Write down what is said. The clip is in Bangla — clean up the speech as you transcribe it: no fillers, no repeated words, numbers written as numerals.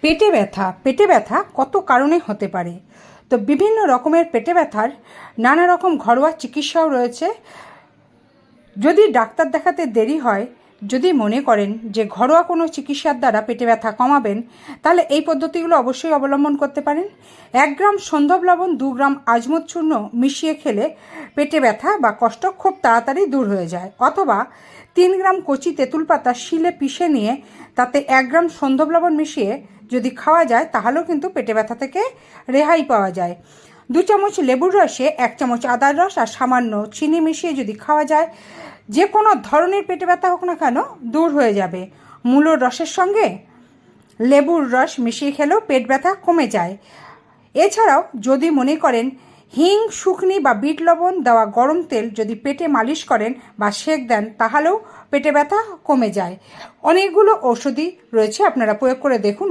পেটে ব্যথা কত কারণে হতে পারে। তো বিভিন্ন রকমের পেটে ব্যথার নানা রকম ঘরোয়া চিকিৎসাও রয়েছে। যদি ডাক্তার দেখাতে দেরি হয়, যদি মনে করেন যে ঘরোয়া কোনো চিকিৎসার দ্বারা পেটে ব্যথা কমাবেন, তাহলে এই পদ্ধতিগুলো অবশ্যই অবলম্বন করতে পারেন। 1 গ্রাম সন্ধব লবণ 2 গ্রাম আজমোদ চূর্ণ মিশিয়ে খেলে পেটে ব্যথা বা কষ্ট খুব তাড়াতাড়ি দূর হয়ে যায়। অথবা 3 গ্রাম কচি তেঁতুল পাতা শিলে পিষে নিয়ে তাতে 1 গ্রাম সন্ধব লবণ মিশিয়ে যদি খাওয়া যায়, তাহলেও কিন্তু পেটে ব্যথা থেকে রেহাই পাওয়া যায়। 2 চামচ লেবুর রসে 1 চামচ আদার রস আর সামান্য চিনি মিশিয়ে যদি খাওয়া যায়, যে কোনো ধরনের পেটে ব্যথা হোক না কেন দূর হয়ে যাবে। মূলোর রসের সঙ্গে লেবুর রস মিশিয়ে খেলেও পেট ব্যথা কমে যায়। এছাড়াও যদি মনে করেন হিং, শুকনি বা বিট লবণ দেওয়া গরম তেল যদি পেটে মালিশ করেন বা সেঁক দেন, তাহলেও পেটে ব্যথা কমে যায়। অনেকগুলো ঔষধি রয়েছে, আপনারা প্রয়োগ করে দেখুন।